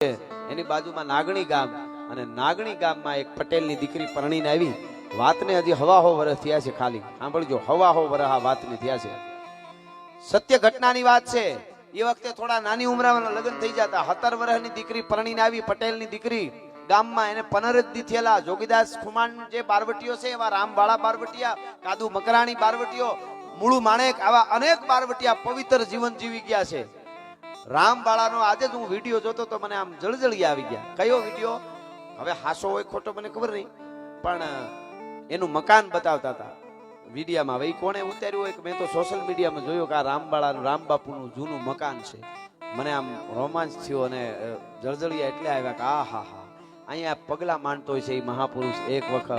એની બાજુમાં નાગણી ગામ અને નાગણી ગામમાં એક પટેલની દીકરી પરણીને આવી. વાતને હજી હવાહો વર્ષ થયા છે. ખાલી સાંભળજો, હવાહો વર્ષ આ વાતને થયા છે. સત્ય ઘટનાની વાત છે. એ વખતે થોડા નાની ઉંમરમાં લગ્ન થઈ જતા. 17 વર્ષની દીકરી પરણીને આવી, પટેલની દીકરી. ગામમાં એને 15 દી થયેલા. જોગીદાસ ખુમાણ જે બારવટીઓ છે એવા રામવાળા બારવટિયા, કાદુ મકરાણી બારવટીઓ, મૂળું માણેક, આવા અનેક બારવટિયા પવિત્ર જીવન જીવી ગયા છે. રામવાળાનો આજે જ હું વિડીયો જોતો તો મને આમ જળજળી આવી ગયા. કયો વિડીયો? હવે હાસો હોય ખોટો મને ખબર નહીં, પણ એનું મકાન બતાવતા હતા વિડીયામાં. હવે કોણે ઉતાર્યું હોય કે મેં તો સોશિયલ મીડિયામાં જોયું કે આ રામવાળાનું રામબાપુનું જૂનું મકાન છે. મને આમ રોમાંચ થયો અને જળજળિયા એટલે આવ્યા કે આ હા હા, અહીંયા પગલા માંડતો હોય છે એ મહાપુરુષ એક વખત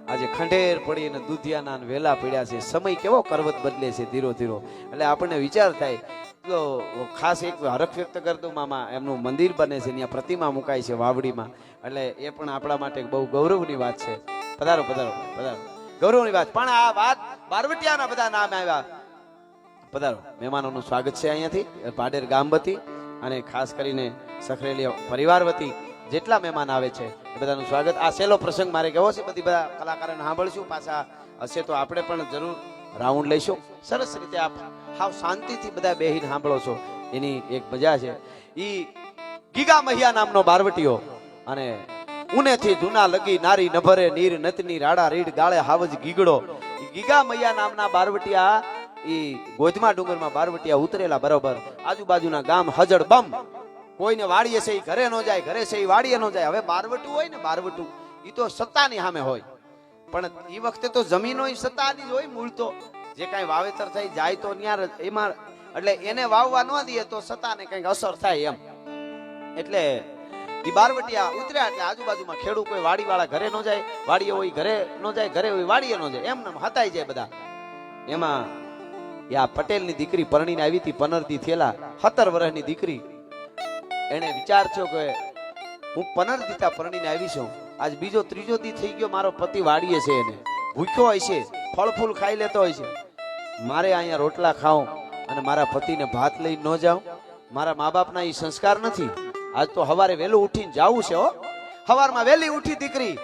આજે ખંડેર પડીને દુધિયાના વેલા પડ્યા છે. સમય કેવો કરવત બદલે છે ધીરો ધીરો. એટલે આપણને વિચાર થાય. તો ખાસ એક હરખ વ્યક્ત કરતો મામા, એમનું મંદિર બને છે, ત્યાં પ્રતિમા મુકાય છે વાવડીમાં. એટલે એ પણ આપણા માટે બહુ ગૌરવની વાત છે. પધારો પધારો પધારો, ગૌરવની વાત. પણ આ વાત બારવટિયાના બધા નામ આવ્યા. પધારો, મહેમાનોનું સ્વાગત છે અહીંયાથી પાડેર ગામ વતી અને ખાસ કરીને સખરેલી પરિવાર વતી જેટલા મહેમાન આવે છે એ બધાનું સ્વાગત. આ સહેલો પ્રસંગ મારે કહેવો છે. બધા કલાકારોને સાંભળશું. પાછા હશે તો આપણે પણ જરૂર રાઉન્ડ લઈશું. સરસ રીતે આપ હાવ શાંતિથી બધા બેહીને સાંભળો છો, એની એક મજા છે. ઈ ગીગા મહિયા નામનો બારવટીયો અને ઉનેથી જૂના લગી નારી નભરે નીર નતની રાડા રીડ ગાળે હાવજ ગીગડો. ગીગા મહિયા નામના બારવટિયા ઈ ગોધમા ડુંગરમાં બારવટિયા ઉતરેલા બરોબર. આજુબાજુના ગામ હજડ બમ. કોઈને વાડીએ છે ઘરે ન જાય, ઘરે છે વાડીએ ન જાય. હવે બારવટું હોય ને, બારવટું ઈ તો સત્તાની સામે હોય, પણ એ વખતે તો જમીનો સત્તાની જ હોય. મૂળ તો જે કાંઈ વાવેતર થઈ જાય તો ત્યાં એમાં, એટલે એને વાવવા ન દે તો સત્તાને કંઈક અસર થાય એમ. એટલે ઈ બારવટિયા ઉતર્યા એટલે આજુબાજુમાં ખેડૂત કોઈ વાડી વાળા ઘરે ન જાય, વાડીએ હોય ઘરે ન જાય, ઘરે હોય વાડીએ ન જાય, એમ નામ હતાઈ જાય બધા. એમાં આ પટેલની દીકરી પરણીને આવી હતી. 15 દી થયેલા, 17 વર્ષની દીકરી. એને વિચાર થયો કે હું 15 દીતા પરણીને આવી છું, આજ બીજો ત્રીજો દી થઈ ગયો, મારો પતિ વાડીએ છે, એને ભૂખ્યો હોય છે, ફળ ફૂલ ખાઈ લેતો હોય છે. મારે અહીંયા રોટલા ખાઉં અને મારા પતિને ભાત લઈ ન જાઉં? મારા મા બાપના એ સંસ્કાર નથી. આજ તો સવારે વહેલું ઉઠીને જાવું છે. હો, સવારમાં વહેલી ઉઠી દીકરી,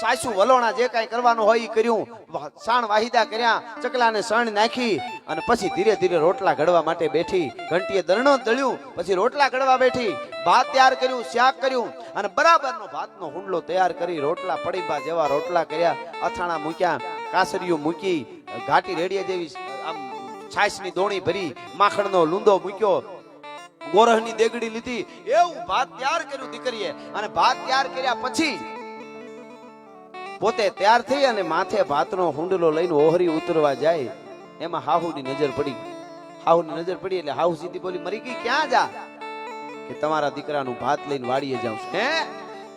સાસુ વલોણા જે કાંઈ કરવાનું હોય એ કર્યું, સાણ વાહિદા કર્યા, ચકલાને સણ નાખી અને પછી ધીરે ધીરે રોટલા ઘડવા માટે બેઠી. ઘંટીએ દરણો દળ્યું, પછી રોટલા ઘડવા બેઠી. ભાત તૈયાર કર્યું, શાક કર્યું અને બરાબરનો ભાતનો હુંડલો તૈયાર કરી રોટલા પડીબા જેવા રોટલા કર્યા. અથાણા મૂક્યા, કાસરીઓ મૂકી, ઘાટી રેડિયા જેવી આમ છાશની દોણી ભરી, માખણનો લૂંદો મૂક્યો, ગોરહની દેગડી લીધી. એવું ભાત તૈયાર કર્યું દીકરીએ. અને ભાત તૈયાર કર્યા પછી પોતે તૈયાર થઈ અને માથે ભાતનો હુંડલો લઈને ઓહરી ઉતરવા જાય. એમાં હાહુની નજર પડી. હાહુની નજર પડી એટલે હાહુ સીધી બોલી, મરી ગઈ, ક્યાં જા? કે તમારા દીકરાનું ભાત લઈને વાડીએ જાઉં છું. હે?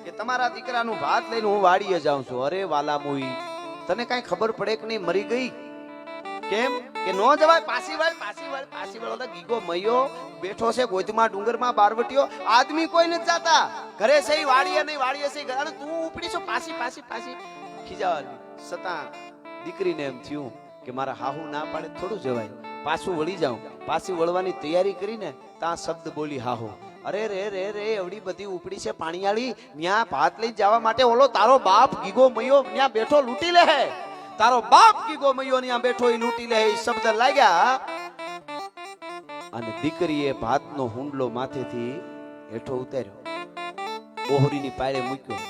કે તમારા દીકરાનું ભાત લઈને હું વાડીએ જાઉં છું. અરે વાલા મુઈ, તને કઈ ખબર પડે કે નહીં મરી ગઈ? કેમ કે નો જવાય? પાછી વળ, પાછી વળ, પાછી વળ. ગીગો મયો બેઠો છે ગોધમા ડુંગરમાં બારવટીયો. આદમી કોઈ નથી જાતા, ઘરે છે વાડીએ નહીં, વાડીએ છે ઘરે. તું ઉપડી છો પાછી પાછી પાછી ખીજાવાની. છતાં દીકરીને એમ થયું કે મારા હાહુ ના પાડે થોડું જવાય, પાછું વળી જાઉં. પાછી વળવાની તૈયારી કરીને ત્યાં શબ્દ બોલી હાહુ, અરે રે રે રે, એવડી બધી ઉપડી છે પાણીયાળી, ન્યા ભાત લઈ જવા માટે ઓલો તારો બાપ ગીગો મયો ન્યા બેઠો લૂંટી લે હે. તારો બાપ ગીગો મયો ન્યા બેઠો એ લૂંટી લે. એ શબ્દ લાગ્યા અને દીકરીએ ભાતનો હુંડલો માથેથી હેઠો ઉતાર્યો, ઓહરીની પાળે મૂક્યો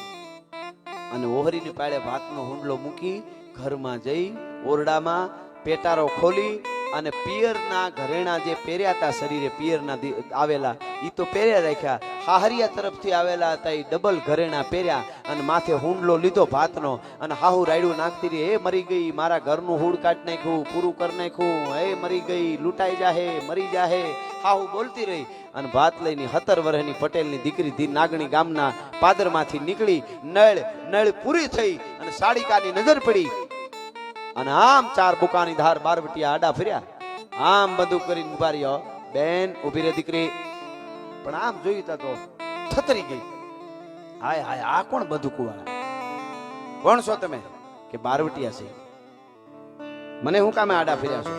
અને ઓહરીની પાળે ભાતનો હુંડલો મૂકી ઘરમાં જઈ ઓરડામાં પેટારો ખોલી અને પિયરના ઘરેણા જે પહેર્યા હતા શરીરે, પિયરના આવેલા ઈ તો પહેર્યા રાખ્યા. હાહરિયા તરફથી આવેલા હતા એ ડબલ ઘરેણા પહેર્યા અને માથે હુંડલો લીધો ભાતનો. અને હાહુ રાયડું નાખતી રહી, હે મરી ગઈ, મારા ઘરનું હુડ કાઢી નાખ્યું, પૂરું કરી નાખ્યું, હે મરી ગઈ, લૂંટાઈ જાહે, મરી જાહે. હાહુ બોલતી રહી અને ભાત લઈને 17 વર્ષની પટેલની દીકરી નાગણી ગામના પાદરમાંથી નીકળી. નળ પૂરી થઈ અને સાડિકાની નજર પડી અને આમ 4 બુકાની ધાર બારવટિયા આડા ફર્યા. આમ બધું કરીને ઉભા રહ્યો. બેન ઉભી રે દીકરી. પણ આમ જોયું તો થતરી ગઈ. હાય હાય, આ કોણ બધું કુવાળા? કોણ છો તમે? કે બારવટિયા છે. મને હું કામે આડા ફર્યા છો?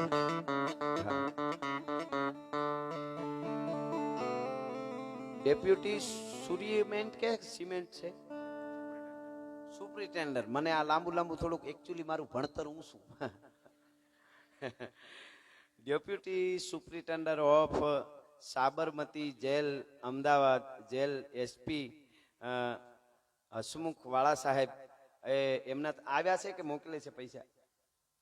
ડેપ્યુટી સુરિયમેન્ટ કે સિમેન્ટ છે? સુપ્રિન્ટેન્ડર. મને આ લાંબુ લાંબુ થોડુંક, એકચ્યુઅલી મારું ભણતર ઊંચું. Deputy superintendent of Sabarmati jail Ahmedabad jail SP Hasmukh Vala સાહેબ એમના આવ્યા છે કે મોકલે છે પૈસા?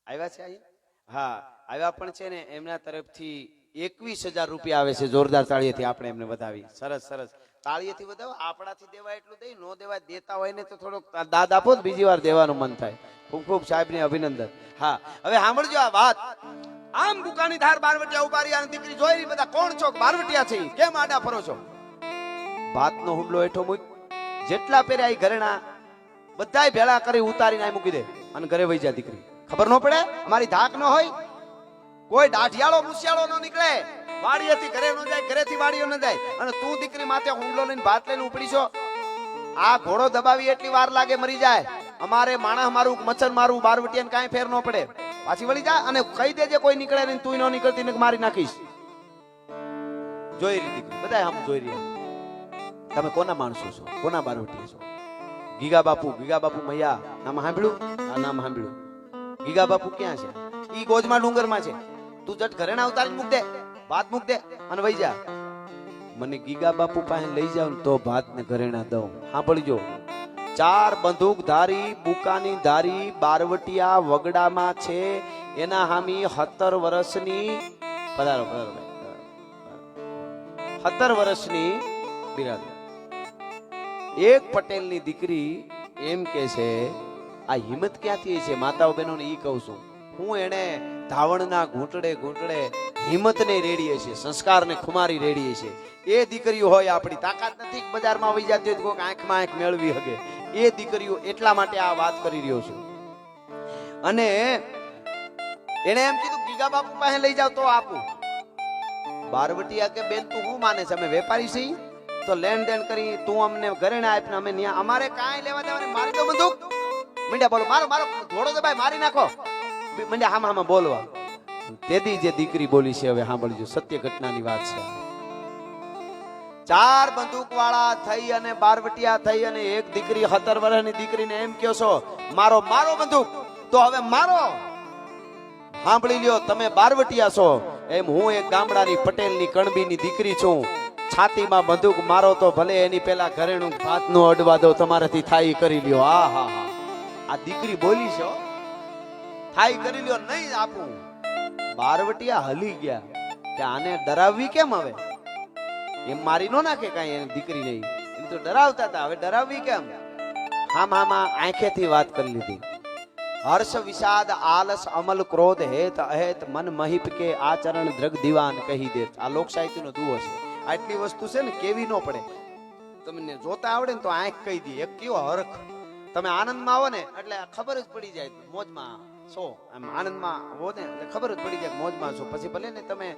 આવ્યા છે અહીંયા? હા, આવ્યા પણ છે ને. એમના તરફથી 21,000 રૂપિયા આવે છે. જોરદાર તાળીઓથી આપણે એમને વધાવી. સરસ સરસ, તાળીઓથી વધાવો. આપણાથી દેવાય એટલું દઈ, નો દેવાય દેતા હોય ને તો થોડોક દાદ આપો તો બીજી વાર દેવાનું મન થાય. ખૂબ ખૂબ સાહેબને અભિનંદન. હા, હવે સાંભળજો આ વાત. આમ બુકાની ધાર બારવટિયા ઉભારી અને દીકરી જોઈ બધા કોણ છો? બારવટિયા છે. કેમ આડા ફરો છો? ભાતનો હુંડલો હેઠો મૂક. જેટલા પહેર્યા એ ઘરેણા બધાય ભેળા કરી ઉતારીને આ મૂકી દે અને ઘરે વહી જા દીકરી. ખબર ન પડે, અમારી ધાક ન હોય. કોઈ દાઢિયાળો મુસિયાળો ન નીકળે. વાડીએથી ઘરે ન જાય, ઘરેથી વાડીઓ ન જાય. અને તું દીકરી માથે હુંડલો લઈને ભાત લઈને ઉપડી છો. આ ઘોડો દબાવી એટલી વાર લાગે, મરી જાય. અમારે માણસ મારું, મચ્છર મારું, બારવટિયાને કાંઈ ફેર ન પડે. પાછી વળી જા અને કહી દેજે કોઈ નીકળે નહીં, તું ન નીકળતી ને મારી નાખીશ. જોઈ રહી દીકરી, બધા આમ જોઈ રહ્યા. તમે કોના માણસો છો? કોના બારવટિયા છો? ગીગા બાપુ મૈયા નામ સાંભળ્યું? આ નામ સાંભળ્યું. ગીગા બાપુ ક્યાં છે? ઈ ગોજમાં ડુંગરમાં છે. તું જટ ઘરે ના ઉતારી મૂક દે, ભાત મૂક દે અને વહી જા. મને ગીગા બાપુ પાસે લઈ જાવ તો ભાત ને ઘરે ના દઉં. સાંભળજો, 4 બંદૂક ધારી બુકાની ધારી બારવટિયા વગડામાં છે. એના હામી 17 વર્ષની 17 વર્ષની બિરાદર એક પટેલની દીકરી એમ કે છે. આ હિંમત ક્યાંથી છે માતાઓ બહેનોને? ઈ કહું છું હું. એને ધાવણના ઘૂંટડે હિંમતને રેડીએ છે, સંસ્કારને ખુમારી રેડીએ છે. એ દીકરીઓ હોય આપણી. તાકાત નથી બજારમાં વહી જતી હોય કોઈક આંખમાં આંખ મેળવી શકે. એ દીકરીઓ, એટલા માટે આ વાત કરી રહ્યો છું. અને એને એમ કીધું ગીગા બાપુ પાસે લઈ જાવ તો આપું. બારવટિયા કે બેન તું શું માને છે? અમે વેપારી છીએ તો લેણ દેણ કરી, તું અમને ઘરે ના આપ ને અમે ન્યા, અમારે કાંઈ લેવા દેવાની. મારી તો બંદૂક મંડ્યા બોલો, મારો ઘોડો તો ભાઈ મારી નાખો. મંડ્યા હામાં બોલવા. તેદી જે દીકરી બોલી છે, હવે સાંભળજો, સત્ય ઘટનાની વાત છે. 4 બંદૂક વાળા થઈ અને બારવટિયા થઈ અને એક દીકરી 17 વર્ષની દીકરીને એમ કહો છો મારો બંદૂક, તો હવે મારો. સાંભળી લ્યો, તમે બારવટિયા છો એમ હું એક ગામડાની પટેલની કણબીની દીકરી છું. છાતીમાં બંદૂક મારો તો ભલે, એની પેલા ઘરેણું ભાતનું અડવા દો, તમારાથી થાય કરી લ્યો. હા, આ દીકરી બોલી છે, થાય કરી લ્યો, નહીં આપું. બારવટિયા હલી ગયા કે આને ડરાવવી કેમ? હવે એમ મારી નો નાખે કાંઈ એની દીકરી નહીં, એમ તો ડરાવતા હતા. હવે ડરાવવી કેમ? આમાં આંખેથી વાત કરી લીધી. હર્ષ વિષાદ આલસ અમલ ક્રોધ હેત અહેત મન મહિપ કે આચરણ દ્રગ દીવાન કહી દે. આ લોક સાહિત્યનો દુઓ છે. આટલી વસ્તુ છે ને કેવી ન પડે. તમને જોતા આવડે ને તો આંખ કહી દે. એક કેવો હરખ. તમે આનંદમાં આવો ને એટલે ખબર જ પડી જાય મોજમાં છો. એમ આનંદમાં હો ને એટલે ખબર જ પડી જાય મોજમાં છો. પછી ભલે ને તમે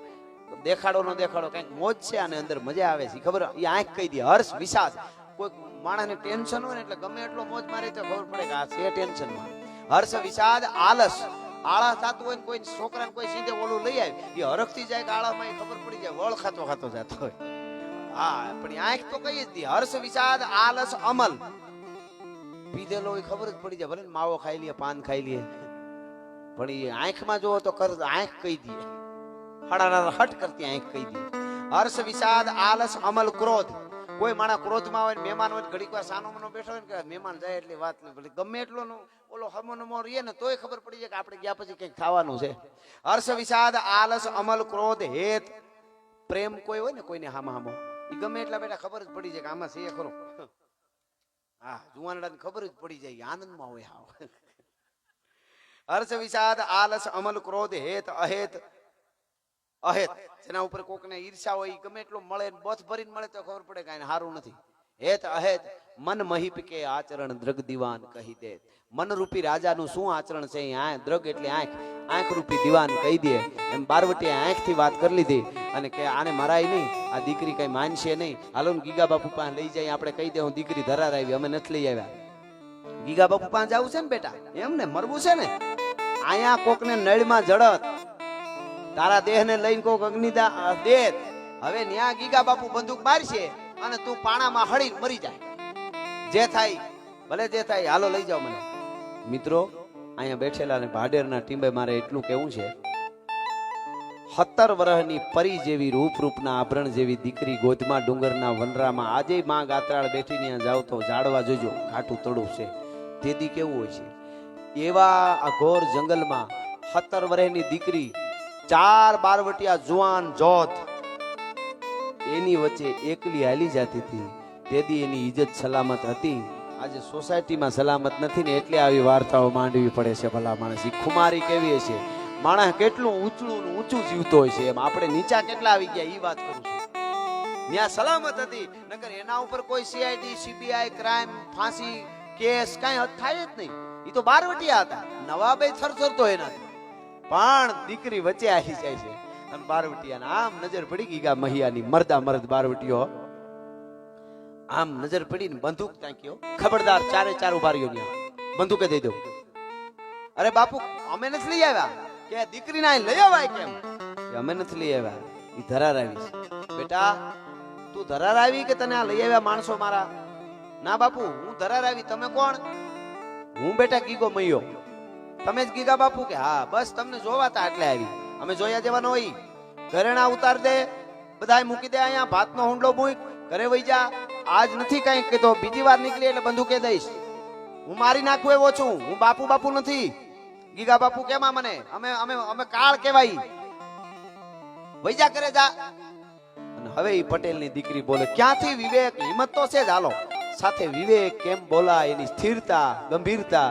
દેખાડો ન દેખાડો, કઈક મોજ છે આને અંદર, મજા આવે છે ખબર. એ આંખ કહી દે. હર્ષ વિષાદ, કોઈ માણસને ટેન્શન હોય ને એટલે ગમે એટલો મોજ મારે તો ખબર પડે કે આ છે ટેન્શનમાં. હર્ષ વિષાદ આલસ, આળસ થતું હોય ને કોઈ છોકરાને કોઈ સીધે ઓલું લઈ આવે, એ હરખથી જાય કે આળામાં એ ખબર પડી જાય, વળ ખાતો જતો હોય. હા, પણ આંખ તો કઈ જ દી. હર્ષ વિષાદ આલસ અમલ, પીધેલો એ ખબર જ પડી જાય. ભલે માવો ખાઈ લે, પાન ખાઈ લે, પણ એ આંખમાં જોવો તો આંખ કહી દે. હડાના હટ કરતી આંખ કહી દે. હર્ષ વિષાદ આલસ અમલ ક્રોધ, કોઈ માણસ ક્રોધમાં હોય, મહેમાન હોય, ઘડીક વાર સાનો મનો બેઠો હોય ને કે મહેમાન જાય એટલે વાત નહીં, ભલે ગમે એટલો ઓલો હમો રહીએ ને તોય ખબર પડી જાય કે આપણે ગયા પછી કંઈક ખાવાનું છે. હર્ષ વિષાદ આલસ અમલ ક્રોધ હેત પ્રેમ, કોઈ હોય ને કોઈને હામો એ ગમે એટલા બેઠા ખબર જ પડી જાય કે આમાં છે ખરો. હા, જુવાનડા ખબર જ પડી જાય, આનંદમાં હોય. હા, હર્ષ વિષાદ આલસ અમલ ક્રોધ હેત અહેત જેના ઉપર કોકને ઈર્ષા હોય, ગમે એટલો મળે, બથ ભરીને મળે તો ખબર પડે કાંઈ સારું નથી. હેત અહેત મન મહિપ કે આચરણ દ્રગ દીવાન કહી દે. મન રૂપી રાજાનું શું આચરણ છે? દ્રગ એટલે આંખ, આંખ રૂપી દીવાન કહી દે. એમ બારવટીએ આંખથી વાત કરી લીધી અને કે આને મરાય નહીં, આ દીકરી કઈ માનશે નહીં. હાલો ને ગીગા બાપુ પાસે લઈ જાય, આપણે કહી દે હું દીકરી ધરાર આવી, અમે નથી લઈ આવ્યા. ગીગા બાપુ પાસે જવું છે ને બેટા, એમ ને મરવું છે ને. અહીંયા કોકને નળમાં જડત, તારા દેહને લઈને કોક અગ્નિદા દે. હવે ન્યા ગીગા બાપુ બંદૂક મારશે અને તું પાણામાં હળી મરી જાય. જે થાય ભલે જે થાય, હાલો લઈ જાઓ મને. મિત્રો, અહીંયા બેઠેલા ને ભાડેરના ટીમે મારે એટલું કહેવું છે, 17 વર્ષની પરી જેવી રૂપના આભરણ જેવી દીકરી ગોધમાં ડુંગરના વનરામાં આજે માં ગાત્રાળ બેઠી ત્યાં જાવ તો ઝાડવા જોજો, ઘાટું તળું છે. તેથી કેવું હોય છે, એવા અઘોર જંગલમાં 17 વર્ષની દીકરી, 4 બારવટિયા જુવાન જોત એની વચ્ચે એકલી હાલી જતી હતી. તેથી એની ઇજ્જત સલામત હતી. આજે સોસાયટીમાં સલામત નથી ને એટલે આવી વાર્તાઓ માંડવી પડે છે. ભલા માણસ, ખુમારી કેવી હશે, માણસ કેટલું ઊંચું જીવતો હોય છે, એમ આપણે નીચા કેટલા આવી ગયા એ વાત કરું છું. ત્યાં સલામત હતી, નકર એના ઉપર કોઈ સીઆઈડી સીબીઆઈ ક્રાઇમ ફાંસી કેસ કાંઈ થાય જ નહીં. એ તો બારવટિયા હતા, નવાબે થરથરતો એનાથી. પણ દીકરી વચ્ચે આવી જાય છે અને બારવટિયાને આમ નજર પડી ગઈ ગા મહિયાની, મર્દ બારવટીયો આમ નજર પડીને બંદૂક તાક્યો. ખબરદાર, 4 ઉભારીઓ બંદૂકે દઈ દઉં. અરે બાપુ, અમે નથી લઈ આવ્યા. કે દીકરીને અહીં લઈ આવાય કેમ? અમે નથી લઈ આવ્યા, એ ધરાર આવી છે. બેટા, તું ધરાર આવી કે તને આ લઈ આવ્યા માણસો મારા? ના બાપુ, હું ધરાર આવી. તમે કોણ? હું બેટા ગીગો મૈયો. તમે જ ગીગા બાપુ? કે હા. બસ તમને જોવાતા એટલે આવી. અમે જોયા જેવા ન હોય. ઘરેણા ઉતાર દે, બધાય મૂકી દે અહીંયા, ભાતનો હુંડલો મૂક, ઘરે વઈ જા. આજ નથી કઈ કીધો, બીજી વાર નીકળી એટલે બંદૂકે દઈશ. હું મારી નાખું એવો છું. હું બાપુ નથી. ગીગા બાપુ કેમાં મને? અમે કાળ કેવાય. વઈ જા, કરે જા. અને હવે એ પટેલની દીકરી બોલે, ક્યાંથી વિવેક? હિંમત તો છે જ, હાલો. સાથે વિવેક કેમ બોલાય, એની સ્થિરતા, ગંભીરતા.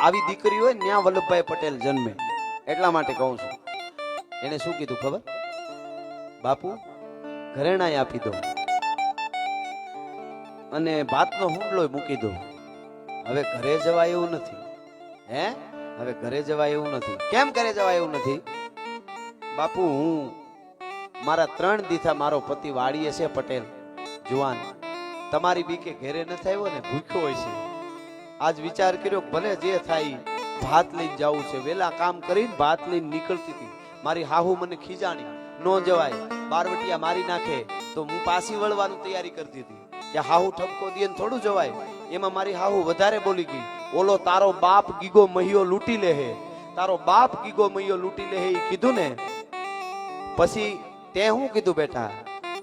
આવી દીકરી હોય ત્યાં વલ્લભભાઈ પટેલ જન્મે. એટલા માટે કહું છું. એને શું કીધું ખબર? બાપુ, ઘરેણાય આપી દો અને ભાતનો હુંડલો મૂકી દો. હવે ઘરે જવાય એવું નથી. હવે ઘરે જવાય એવું નથી. કેમ ઘરે જવાય એવું નથી? બાપુ, હું મારા 3 દીથા મારો પતિ વાડીએ છે પટેલ જુવાન. તમારી બીકે ઘરે નથી આવ્યો ને, ભૂખ્યો હોય છે. આજ વિચાર કર્યો ભલે જે થાય, ભાત લઈને જવું છે. વેલા કામ કરીને ભાત લઈને નીકળતી હતી. મારી હાહુ મને ખીજાણી, નો જવાય, બારવટિયા મારી નાખે. તો હું પાછી વળવાની તૈયારી કરતી હતી કે હાહુ ઠપકો દે થોડું જવાય. એમાં મારી હાહુ વધારે બોલી ગઈ, ઓલો તારો બાપ ગીગો મહિયો લૂંટી લે હે, તારો બાપ ગીગો મહિયો લૂંટી લે હે. એ કીધું ને પછી તે હું કીધું બેટા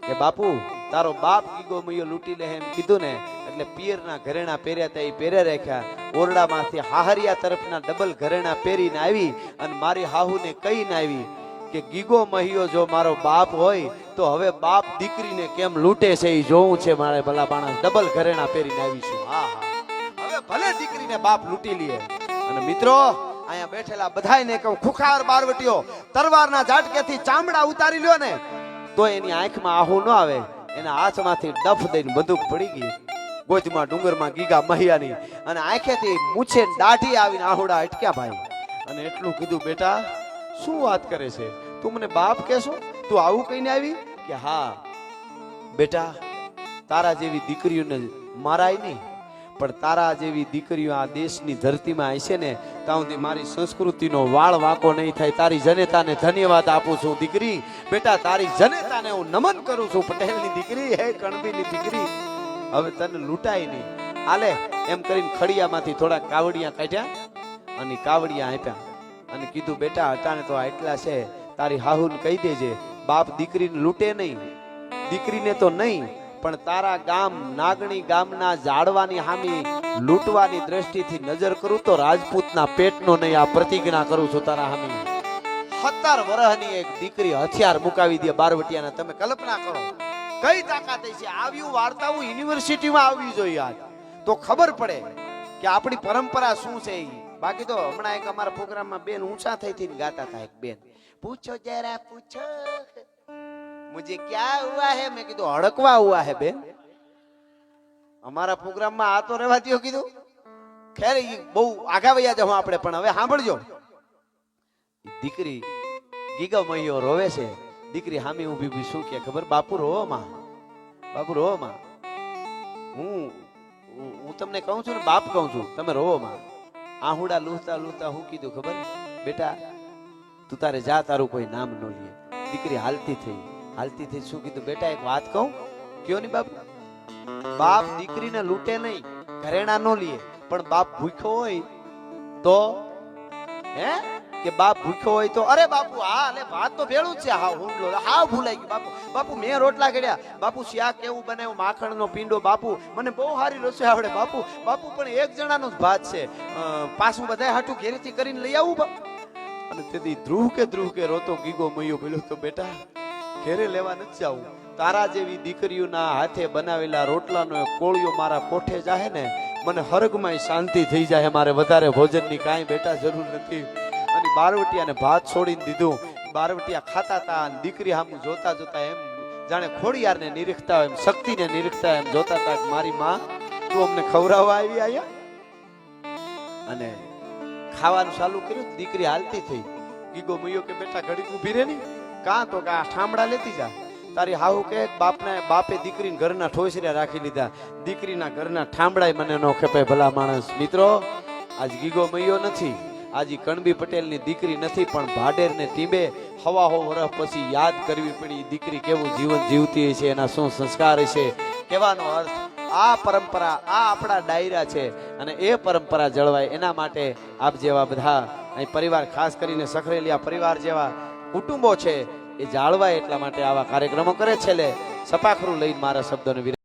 કે બાપુ, તારો બાપ ગીગો મહિયો લૂંટી લે હે એમ કીધું ને એટલે પિયરના ઘરેણા પહેર્યા હતા એ પહેર્યા રાખ્યા. ઓરડામાંથી હાહરિયા તરફના ડબલ ઘરેણા પહેરીને આવી અને મારી હાહુને કહીને આવી કે ગીગો મહિયો જો મારો બાપ હોય તો હવે બાપ દીકરીને કેમ લૂંટે છે એ જોવું છે મારે. ભલા બાણા, ડબલ ઘરેણા પહેરીને આવીશું. હા, હવે ભલે દીકરીને બાપ લૂંટી લે. અને મિત્રો, અહીંયા બેઠેલા બધાયને કહું, ખુખાર બારવટીઓ તરવારના ઝાટકેથી ચામડા ઉતારી લ્યો ને તો એની આંખમાં આહુ ન આવે. એના હાથમાંથી ડફ દઈને બંદૂક પડી ગઈ ગોધમાં ડુંગરમાં ગીગા મહિયાની, અને આંખેથી મૂછે દાઢી આવીને આહુડા અટક્યા ભાઈ. અને એટલું કીધું, બેટા શું વાત કરે છે? તું મને બાપ કહેશો? તું આવું કહીને આવી? કે હા બેટા, તારા જેવી દીકરીઓને મારાય નહીં, પણ તારા જેવી દીકરીઓ આ દેશની ધરતીમાં હશે ને ત્યાં સુધી મારી સંસ્કૃતિનો વાળ વાંકો નહીં થાય. તારી જનેતાને ધન્યવાદ આપું છું દીકરી. બેટા, તારી જનેતાને હું નમન કરું છું. પટેલની દીકરી, હે કણબીની દીકરી, હવે તને લૂંટાય નહીં. આલે એમ કરીને ખડિયામાંથી થોડા કાવડિયા કાઢ્યા અને કાવડિયા આપ્યા અને કીધું, બેટા અટાણે તો એટલા છે, તારી હાહુને કહી દેજે બાપ દીકરીને લૂંટે નહીં. દીકરીને તો નહીં, પણ તારા ગામ નાગણી ગામના ઝાડવાની હામી લૂંટવાની દ્રષ્ટિથી નજર કરું તો રાજપૂતના પેટનો નહીં. આ પ્રતિજ્ઞા કરું છું તારા હામી. 17 વર્ષની એક દીકરી હથિયાર મુકાવી દે બારવટિયાને. તમે કલ્પના કરો કઈ તાકાત છે. આવી વાર્તાઓ યુનિવર્સિટીમાં આવવી જોઈએ આજ, તો ખબર પડે કે આપણી પરંપરા શું છે. બાકી તો હમણાં એક અમારા પ્રોગ્રામમાં બેન ઊંચા થઈ ગાતા હતા. એક બેન, પૂછો જરા પૂછો મુझे क्या हुआ है? મેં કીધું, હડકવા હુઆ હે બેન. અમારા પ્રોગ્રામમાં આ તો રહેવા દો કીધું. ખેર બહુ આગા વયા જવા આપણે, પણ હવે સાંભળજો. દીકરી ગીગો મહિયો રોવે છે. દીકરી હામી ઊભી શું કે ખબર? બાપુ રોવો માં, બાપુ રોવો માં. હું તમને કહું છું ને બાપ કહું છું, તમે રોવો માં. આહુડા લૂહતા લૂહતા હું કીધું ખબર? બેટા તું તારે જા, તારું કોઈ નામ ન લે. દીકરી હાલતી થઈ શું કીધું? બેટા એક વાત કહું, કયો ની બાપુ બાપ દીકરીને લૂંટે નહીં, ઘરેણા નો લે, પણ બાપ ભૂખ્યો હોય તો હે કે બાપ ભૂખ્યો હોય તો અરે બાપુ હા લે ભાત તો ભેળું જ છે, હા હુંડલો હા ભૂલાઈ ગયું બાપુ, બાપુ મેં રોટલા કર્યા, બાપુ શાક કેવું બનાવ્યું, માખણનો પીંડો, બાપુ મને બહુ સારી રસોઈ આવડે, બાપુ બાપુ પણ એક જણાનો જ ભાત છે, પાછું બધા હાટું ઘેરેથી કરીને લઈ આવું બાપુ. અને તેથી ધ્રુવ કે રોતો ગીગો મયો બોલ્યો તો બેટા ઘેરે લેવા નથી જાવું, તારા જેવી દીકરીઓના હાથે બનાવેલા રોટલાનો કોળિયો મારા કોઠે જાહે ને મને હરગમાં શાંતિ થઈ જાય, મારે વધારે ભોજનની કાંઈ બેટા જરૂર નથી. અને બારવટિયાને ભાત છોડીને દીધું, બારવટિયા ખાતા હતા, દીકરી સામું જોતા જોતા એમ જાણે ખોડિયારને નિરીખતા હોય એમ, શક્તિને નિરીખતા એમ જોતા હતા કે મારી માં તું અમને ખવડાવવા આવી આયા. અને ખાવાનું ચાલુ કર્યું, દીકરી હાલતી થઈ, ગીગો મયો કે બેટા ઘડીક ઊભી રહે ને, કાં તો કે આ ઠામડા લેતી જા, તારી હાહુ કે બાપે દીકરીને ઘરના ઠોસરિયા રાખી લીધા, દીકરીના ઘરના ઠામડાય મને નો ખેપે ભલા માણસ. મિત્રો આજ ગીગો મયો નથી, આજે કણબી પટેલની દીકરી નથી, પણ ભાડેરને ટીંબે હવાહો વર્ષ પછી યાદ કરવી પડી દીકરી કેવું જીવન જીવતી છે, એના શું સંસ્કાર છે. કહેવાનો અર્થ આ પરંપરા આ આપણા ડાયરા છે, અને એ પરંપરા જળવાય એના માટે આપ જેવા બધા અહીં પરિવાર, ખાસ કરીને સખરેલિયા પરિવાર જેવા કુટુંબો છે એ જાળવાય એટલા માટે આવા કાર્યક્રમો કરે છે. સપાખરું લઈને મારા શબ્દોને